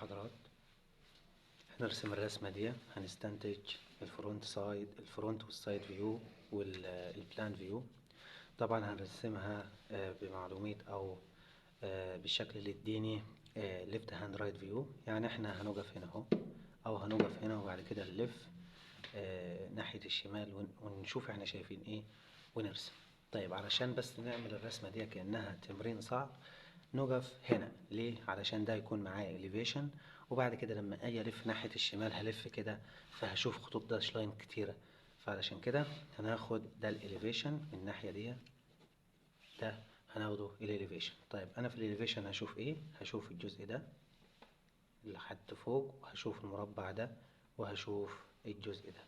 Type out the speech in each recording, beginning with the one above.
حضرات، هنرسم الرسمة دي. هنستنتج الفرونت والسايد فيو والبلان فيو. طبعا هنرسمها بمعلومات او بالشكل اللي اديني ليفت هاند رايت فيو. يعني احنا هنقف هنا اهو، او هنقف هنا وبعد كده نلف ناحية الشمال ونشوف احنا شايفين ايه ونرسم. طيب علشان بس نعمل الرسمة دي كأنها تمرين صعب، نقف هنا ليه؟ علشان ده يكون معايا elevation، وبعد كده لما اجي الف ناحية الشمال هلف كده فهشوف خطوط داش لاين كتيرة. فعلشان كده هناخد ده الاليفيشن من الناحية دي، ده هناخده الاليفيشن. طيب انا في الاليفيشن هشوف ايه؟ هشوف الجزء ده لحد فوق، وهشوف المربع ده، وهشوف الجزء ده.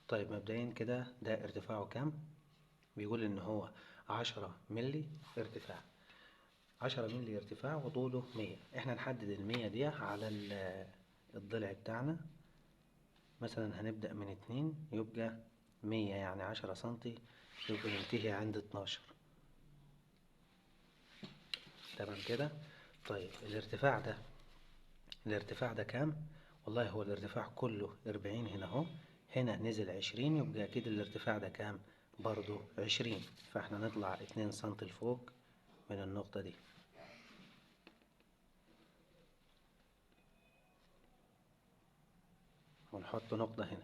طيب مبدئيا كده ده ارتفاعه كام؟ بيقول ان هو 10 ملي ارتفاع، 10 ملي ارتفاع وطوله 100. احنا نحدد ال100 دي على الضلع بتاعنا. مثلا هنبدأ من 2 يبقى 100 يعني 10 سنتي، يبقى ينتهي عند 12. تمام كده. طيب الارتفاع ده كام؟ والله هو الارتفاع كله 40 هنا اهو، هنا نزل 20، يبقى اكيد الارتفاع ده كام؟ برضو 20. فاحنا نطلع 2 سنتي لفوق من النقطة دي، ونحط نقطة هنا.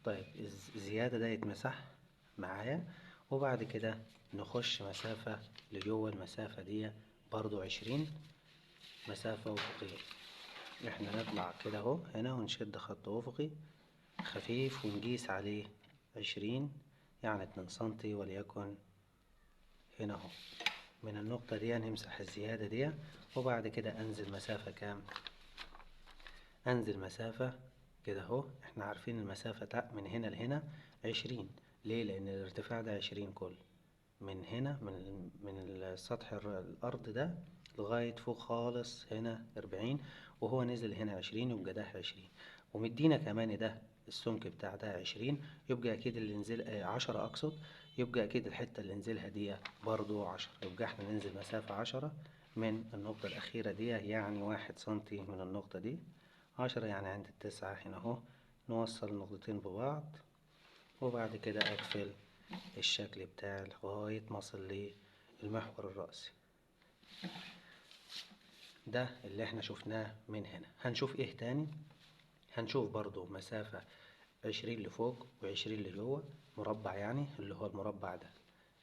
طيب الزيادة ده يتمسح معايا، وبعد كده نخش مسافة لجوه المسافة دي برضو 20 مسافة أفقية. احنا نطلع كده اهو هنا ونشد خط أفقي خفيف ونقيس عليه 20 يعني 2 سنتي، وليكن هنا اهو. من النقطة دي نمسح الزيادة دي، وبعد كده أنزل مسافة كام؟ أنزل مسافة كده اهو. احنا عارفين المسافة من هنا لهنا 20. ليه؟ لأن الارتفاع ده 20 كله من هنا من السطح الأرض ده لغاية فوق خالص هنا 40، وهو نزل هنا 20، يبقى ده 20. ومدينا كمان ده السمك بتاع ده 20، يبقى أكيد اللي نزل 10 أقصد، يبقى أكيد الحتة اللي نزلها دي برضو 10. يبقى احنا ننزل مسافة 10 من النقطة الأخيرة دي، يعني 1 سنتي من النقطة دي، 10 يعني عند 9 هنا اهو. نوصل النقطتين ببعض، وبعد كده أقفل الشكل بتاعي لغاية ما أصل للمحور الرأسي. ده اللي احنا شفناه من هنا. هنشوف ايه تاني؟ هنشوف برضو مسافة 20 لفوق و20 لجوه، مربع يعني اللي هو المربع ده.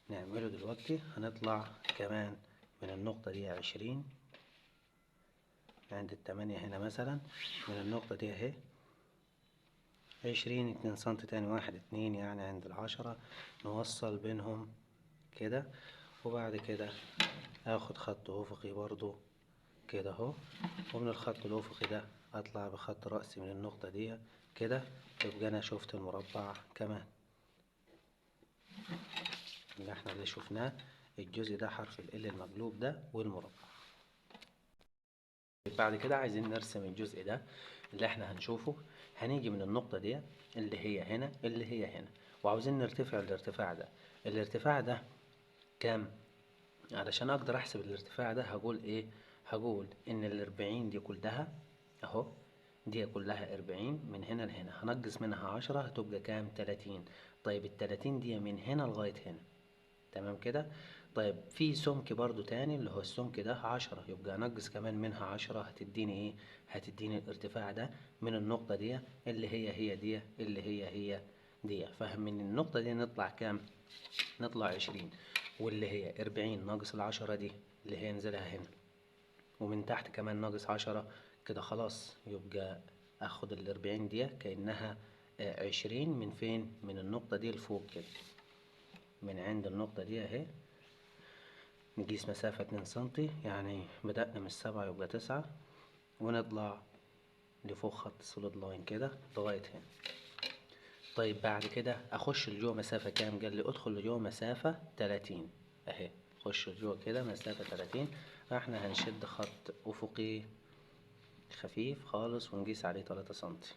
نعمله دلوقتي. هنطلع كمان من النقطة دي 20 عند 8 هنا مثلا، من النقطة دي اهي 20، 2 سنتي تاني، 1 2 يعني عند 10. نوصل بينهم كده، وبعد كده اخد خط افقي برضو كده اهو، ومن الخط الافقي ده اطلع بخط رأسي من النقطة دي كده، يبقى انا شفت المربع كمان اللي احنا اللي شفناه. الجزء ده حرف ال المقلوب ده والمربع. بعد كده عايزين نرسم الجزء ده اللي احنا هنشوفه. هنيجي من النقطة دي اللي هي هنا وعاوزين نرتفع الارتفاع ده كام؟ علشان اقدر احسب الارتفاع ده هقول ايه؟ هقول ان ال40 دي كلها اهو، دي كلها 40 من هنا لهنا، هنقص منها 10 هتبقى كام؟ 30. طيب ال30 دي من هنا لغاية هنا، تمام كده. طيب في سمك برضو تاني اللي هو السمك ده 10، يبقى انقص كمان منها 10 هتديني ايه؟ هتديني الارتفاع ده من النقطة دي اللي هي دي اللي هي دي. فمن النقطة دي نطلع كام؟ نطلع 20، واللي هي 40 ناقص ال10 دي اللي هي نزلها هنا، ومن تحت كمان ناقص 10 كده. خلاص يبقى اخد ال40 دي كأنها 20 من فين؟ من النقطة دي لفوق كده، من عند النقطة دي اهي. نقيس مسافة 2 سنتي، يعني بدأنا من 7 يبقى 9، ونطلع لفوق خط السوليد لاين كده لغاية هنا. طيب بعد كده اخش لجوه مسافة كام؟ قال لي ادخل لجوه مسافة 30 اهي. خش لجوه كده مسافة 30. فاحنا هنشد خط افقي خفيف خالص ونقيس عليه 3 سنتي.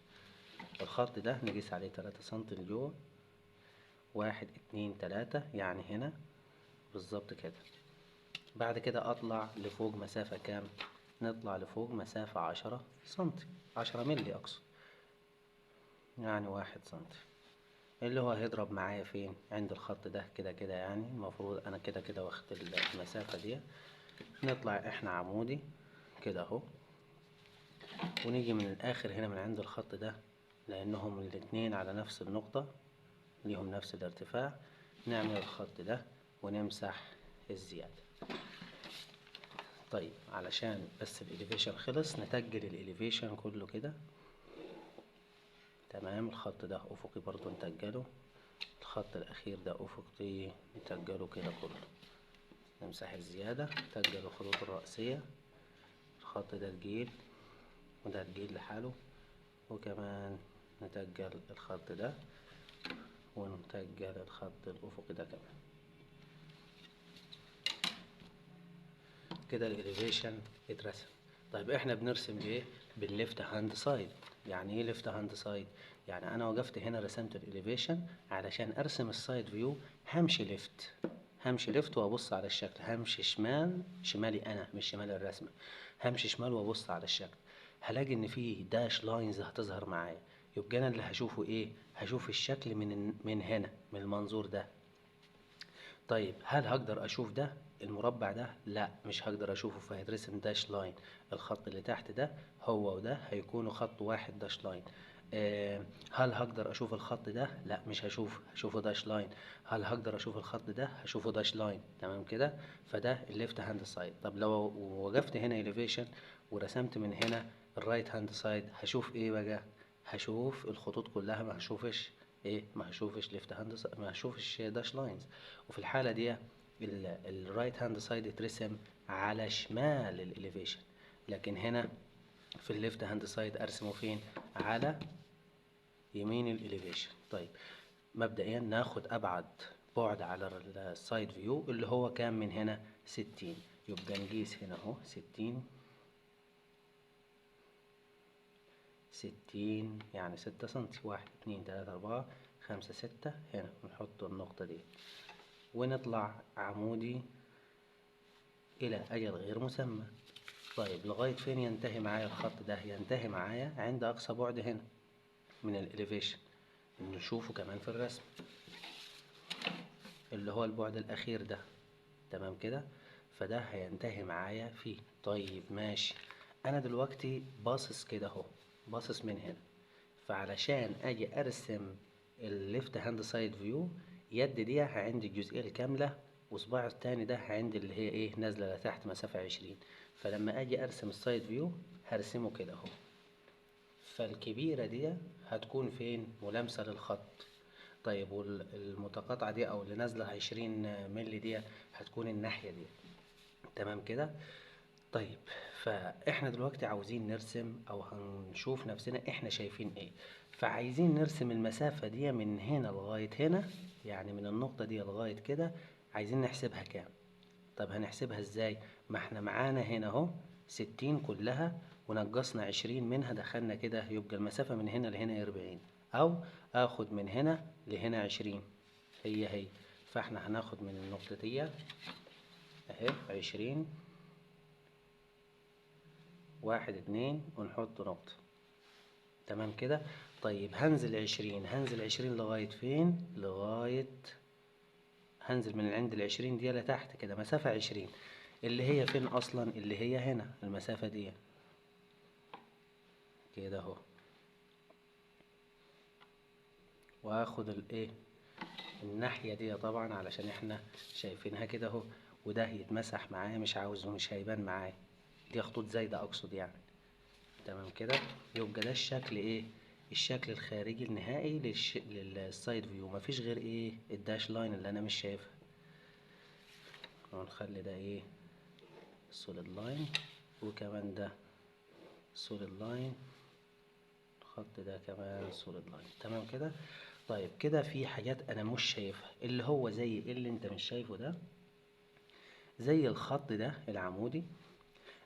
الخط ده نقيس عليه 3 سنتي لجوه، 1 2 3 يعني هنا بالظبط كده. بعد كده اطلع لفوق مسافة كام؟ نطلع لفوق مسافة 10 سنتي، 10 ملي أقصد، يعني 1 سنتي، اللي هو هيضرب معايا فين؟ عند الخط ده كده كده، يعني المفروض أنا كده كده واخد المسافة دي. نطلع احنا عمودي كده اهو، ونيجي من الآخر هنا من عند الخط ده، لأنهم الاتنين على نفس النقطة ليهم نفس الارتفاع، نعمل الخط ده ونمسح الزيادة. طيب علشان بس الإليفيشن خلص، نتجل الإليفيشن كله كده. تمام، الخط ده أفقي برضو نتجله، الخط الأخير ده أفقي نتجله كده كله. نمسح الزيادة، نتجل الخطوط الرئيسية، الخط ده تجيل وده تجيل لحاله، وكمان نتجل الخط ده ونتجل الخط الأفقي ده كمان. كده الإليفيشن اترسم. طيب احنا بنرسم ايه؟ بالليفت هاند سايد. يعني ايه ليفت هاند سايد؟ يعني انا وقفت هنا رسمت الإليفيشن، علشان ارسم السايد فيو همشي ليفت، همشي ليفت وابص على الشكل، همشي شمال، شمالي انا مش شمال الرسمة، همشي شمال وابص على الشكل، هلاقي ان في داش لاينز هتظهر معايا، يبقى انا اللي هشوفه ايه؟ هشوف الشكل من هنا، من المنظور ده. طيب هل هقدر اشوف ده المربع ده؟ لا مش هقدر اشوفه، فهيترسم داش لاين. الخط اللي تحت ده هو وده هيكونوا خط واحد داش لاين. هل هقدر اشوف الخط ده؟ لا مش هشوفه داش لاين. هل هقدر اشوف الخط ده؟ هشوفه داش لاين. تمام كده. فده الليفت هاند سايد. طب لو وقفت هنا اليفيشن ورسمت من هنا الرايت هاند سايد، هشوف ايه بقى؟ هشوف الخطوط كلها، ما هشوفش ايه؟ ما هشوفش ليفت هاند، ما هشوفش داش لاينز. وفي الحالة دي الرايت هاند سايد اترسم على شمال الاليفيشن، لكن هنا في الليفت هاند سايد ارسمه فين؟ على يمين الاليفيشن. طيب مبدئيا ناخد ابعد بعد على السايد فيو اللي هو كام من هنا؟ 60. يبقى نقيس هنا اهو 60 يعني 6 سنتي، 1 2 3 4 5 6. هنا نحط النقطة دي ونطلع عمودي إلى أجل غير مسمى. طيب لغاية فين ينتهي معايا الخط ده؟ ينتهي معايا عند أقصى بعد هنا من الإليفيشن، نشوفه كمان في الرسم، اللي هو البعد الأخير ده. تمام كده، فده هينتهي معايا فيه. طيب ماشي، أنا دلوقتي باصص كده أهو، باصص من هنا، فعلشان أجي أرسم الليفت هاند سايد فيو، يد دي عندي الجزئية الكاملة، وصباع التاني ده عندي اللي هي ايه؟ نازلة لتحت مسافة 20. فلما اجي ارسم السايد فيو هرسمه كده اهو، فالكبيرة دي هتكون فين؟ ملامسة للخط. طيب والمتقاطعة دي او اللي نازلة 20 ملي دي هتكون الناحية دي. تمام كده. طيب فاحنا دلوقتي عاوزين نرسم او هنشوف نفسنا احنا شايفين ايه، فعايزين نرسم المسافة دي من هنا لغاية هنا، يعني من النقطة دي لغاية كده، عايزين نحسبها كام؟ طب هنحسبها ازاي؟ ما احنا معانا هنا اهو 60 كلها، ونقصنا 20 منها، دخلنا كده، يبقى المسافة من هنا لهنا 40، او اخد من هنا لهنا 20، هي فاحنا هناخد من النقطة دي اهي 20، 1 2 ونحط نقطة. تمام كده. طيب هنزل 20 لغاية فين؟ لغاية، هنزل من عند 20 دي لتحت كده مسافة 20، اللي هي فين أصلا؟ اللي هي هنا المسافة دي كده اهو، واخد الايه؟ الناحية دي طبعا علشان احنا شايفينها كده اهو، وده يتمسح معايا، مش عاوزه، مش هيبان معايا، دي خطوط زايدة اقصد يعني. تمام كده. يبقى ده الشكل ايه؟ الشكل الخارجي النهائي للسايد فيو، مفيش غير ايه؟ الداش لاين اللي انا مش شايفها. ونخلي ده ايه؟ سوليد لاين، وكمان ده سوليد لاين، الخط ده كمان سوليد لاين. تمام كده. طيب كده في حاجات انا مش شايفها، اللي هو زي اللي انت مش شايفه ده، زي الخط ده العمودي،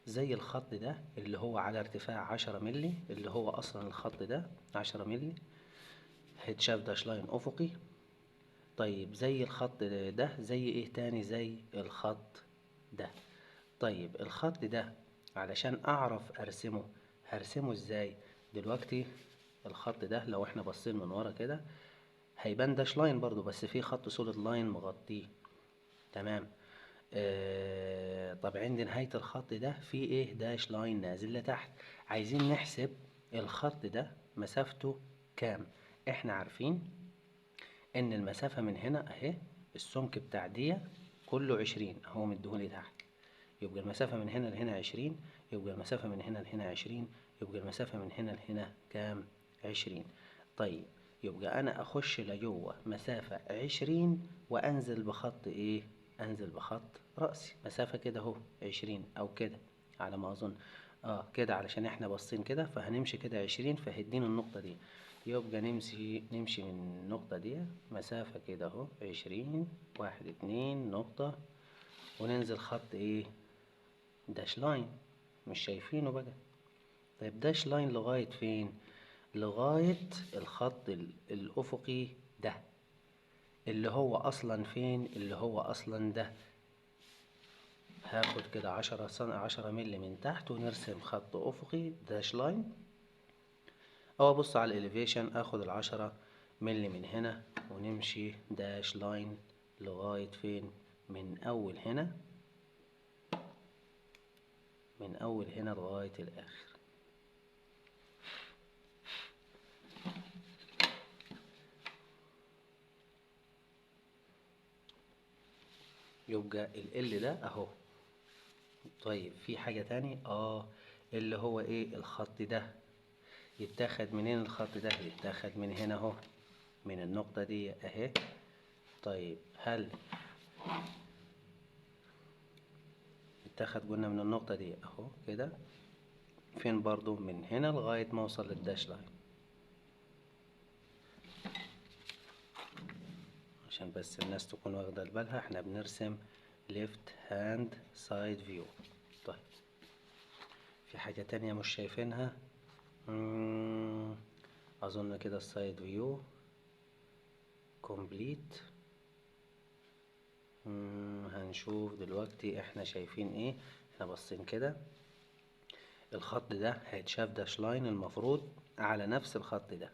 زي الخط ده اللي هو على ارتفاع 10 ملي، اللي هو اصلا الخط ده 10 ملي، هيتشاف داش لاين افقي. طيب زي الخط ده زي ايه تاني؟ زي الخط ده. طيب الخط ده علشان اعرف ارسمه هرسمه ازاي؟ دلوقتي الخط ده لو احنا باصين من ورا كده هيبان داش لاين برضو، بس في خط سوليد لاين مغطيه. تمام. طب عند نهاية الخط ده في ايه؟ داش لاين نازل لتحت. عايزين نحسب الخط ده مسافته كام. احنا عارفين ان المسافة من هنا اهي، السمك بتاع دي كله 20 اهو مديهولي تحت. يبقى المسافة من هنا لهنا 20، يبقى المسافة من هنا لهنا 20، يبقى المسافة من هنا لهنا كام؟ 20. طيب يبقى انا اخش لجوه مسافة 20 وانزل بخط ايه؟ انزل بخط رأسي مسافة كده اهو 20 او كده على ما اظن. كده علشان احنا باصين كده فهنمشي كده 20 فهدينا النقطة دي. يبقى نمشي من النقطة دي مسافة كده اهو 20، 1 2 نقطة، وننزل خط ايه؟ داش لاين. مش شايفينه بقى؟ طيب داش لاين لغاية فين؟ لغاية الخط الأفقي ده، اللي هو أصلا فين؟ اللي هو أصلا ده. هاخد كده 10 مللي من تحت ونرسم خط أفقي داش لاين، أو أبص على الإليفيشن آخد 10 مللي من هنا ونمشي داش لاين لغاية فين؟ من أول هنا، من أول هنا لغاية الآخر. يبقى ال ده اهو. طيب في حاجة تاني اللي هو ايه؟ الخط ده يتاخد منين؟ الخط ده يتاخد من هنا اهو، من النقطة دي اهي. طيب هل يتاخد؟ قلنا من النقطة دي اهو كده فين برضو؟ من هنا لغاية ما اوصل للداش لاين. عشان بس الناس تكون واخدة بالها احنا بنرسم ليفت هاند سايد فيو. طيب في حاجة تانية مش شايفينها؟ اظن كده السايد فيو كومبليت. هنشوف دلوقتي احنا شايفين ايه. احنا باصين كده الخط ده هيتشاف داش لاين المفروض على نفس الخط ده،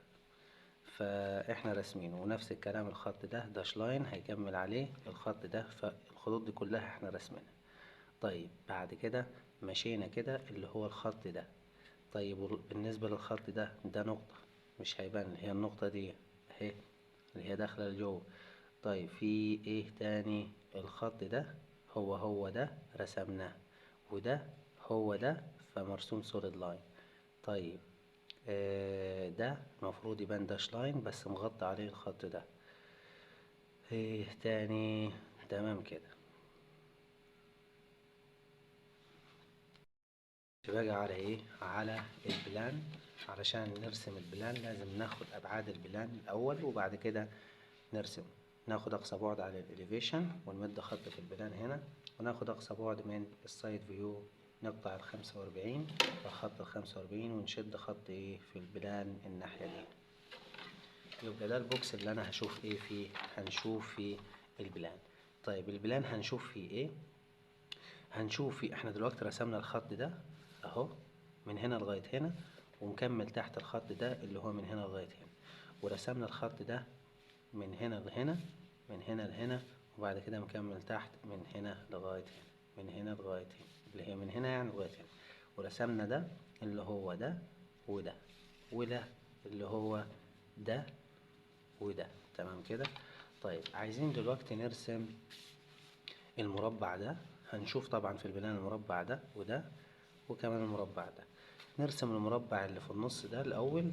فاحنا راسمينه، ونفس الكلام الخط ده داش لاين هيكمل عليه الخط ده، فالخطوط دي كلها احنا راسمينها. طيب بعد كده مشينا كده اللي هو الخط ده. طيب بالنسبة للخط ده نقطة مش هيبان، اللي هي النقطة دي اهي اللي هي داخلة لجوه. طيب في ايه تاني؟ الخط ده هو ده رسمناه، وده هو ده فمرسوم سوليد لاين. طيب ده المفروض يبان داش لاين بس مغطى عليه الخط ده. ايه تاني؟ تمام كده. بقى على ايه؟ على البلان. علشان نرسم البلان لازم ناخد ابعاد البلان الاول وبعد كده نرسم. ناخد اقصى بعد على الاليفيشن ونمد خط في البلان هنا، وناخد اقصى بعد من السايد فيو نقطع ال45 الخط ال45 ونشد خط ايه في البلان الناحية دي. يبقى ده البوكس اللي انا هشوف ايه فيه؟ هنشوف فيه البلان. طيب البلان هنشوف فيه ايه؟ هنشوف فيه احنا دلوقتي رسمنا الخط ده اهو من هنا لغاية هنا، ومكمل تحت الخط ده اللي هو من هنا لغاية هنا، ورسمنا الخط ده من هنا لهنا، من هنا لهنا، وبعد كده مكمل تحت من هنا لغاية هنا، من هنا لغاية هنا، اللي هي من هنا يعني لغاية هنا. ورسمنا ده اللي هو ده وده، وده اللي هو ده وده. تمام كده. طيب عايزين دلوقتي نرسم المربع ده. هنشوف طبعا في البلان المربع ده وده وكمان المربع ده. نرسم المربع اللي في النص ده الأول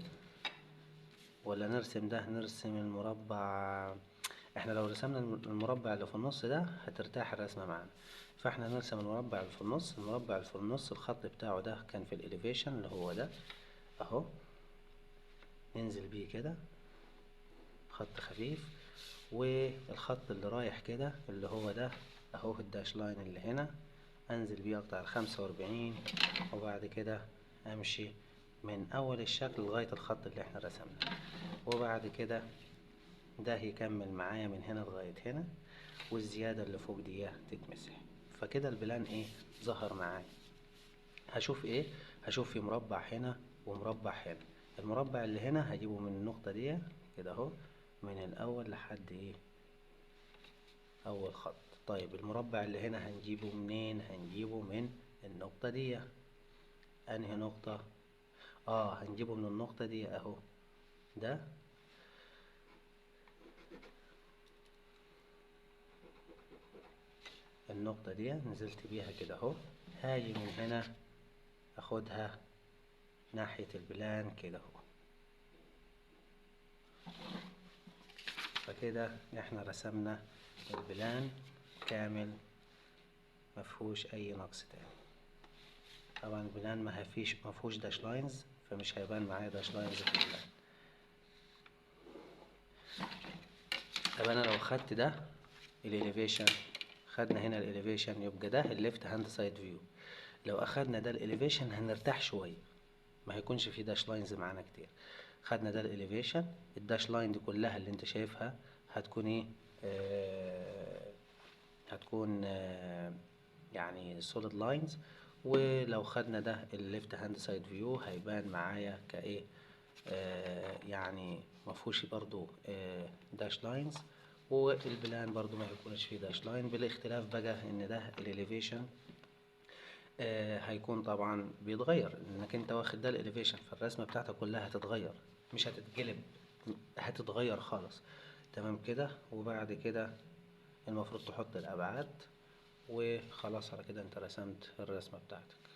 ولا نرسم ده؟ نرسم المربع. احنا لو رسمنا المربع اللي في النص ده هترتاح الرسمة معانا، فاحنا نرسم المربع اللي في النص. المربع اللي في النص الخط بتاعه ده كان في الاليفيشن اللي هو ده اهو، ننزل بيه كده خط خفيف، والخط اللي رايح كده اللي هو ده اهو الداش لاين اللي هنا انزل بيه اقطع ال45، وبعد كده امشي من اول الشكل لغاية الخط اللي احنا رسمناه، وبعد كده ده يكمل معايا من هنا لغاية هنا، والزيادة اللي فوق دي تتمسح. فكده البلان ايه؟ ظهر معايا. هشوف ايه؟ هشوف في مربع هنا ومربع هنا. المربع اللي هنا هجيبه من النقطة دي كده اهو، من الاول لحد ايه، اول خط. طيب المربع اللي هنا هنجيبه منين؟ هنجيبه من النقطة دي. انهي نقطة؟ هنجيبه من النقطة دي اهو، ده النقطة دي نزلت بيها كده اهو. هاجي من هنا اخدها ناحية البلان كده اهو. فكده احنا رسمنا البلان كامل مفهوش اي نقص تاني. طبعا البلان مفهوش داش لاينز، فمش هيبان معايا داش لاينز في البلان. طب انا لو خدت ده الاليفيشن، خدنا هنا الاليفيشن، يبقى ده الليفت هاند سايد فيو. لو اخدنا ده الاليفيشن هنرتاح شويه، ما هيكونش فيه داش لاينز معانا كتير. خدنا ده الاليفيشن، الداش لاين دي كلها اللي انت شايفها هتكون ايه؟ هتكون يعني solid lines. ولو خدنا ده الليفت هاند سايد فيو هيبان معايا كايه، يعني مفهوش برضو داش لاينز. والبلان برضو ما هيكونش فيه داش لاين، بالاختلاف بقى ان ده الاليفيشن هيكون طبعا بيتغير، انك انت واخد ده الاليفيشن، فالرسمه بتاعتك كلها هتتغير، مش هتتقلب، هتتغير خالص. تمام كده. وبعد كده المفروض تحط الابعاد، وخلاص على كده انت رسمت الرسمه بتاعتك.